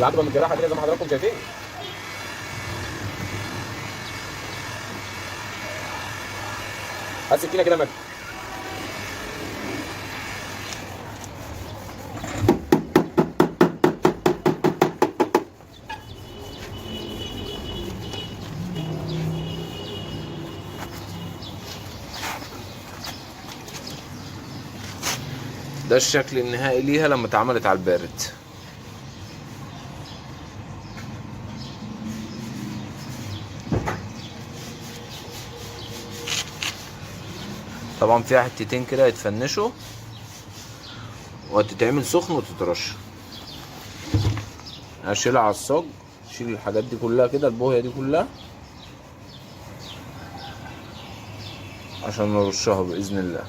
العتبه متجرحه كده زي ما حضراتكم شايفين. هات سكينه كده مجد. ده الشكل النهائي ليها لما اتعملت على البارد. طبعا فيها حتتين كده يتفنشوا وهتتعمل سخن وتترش. هشيلها على الصاج، شيل الحاجات دي كلها كده، البوهية دي كلها عشان نرشها بإذن الله.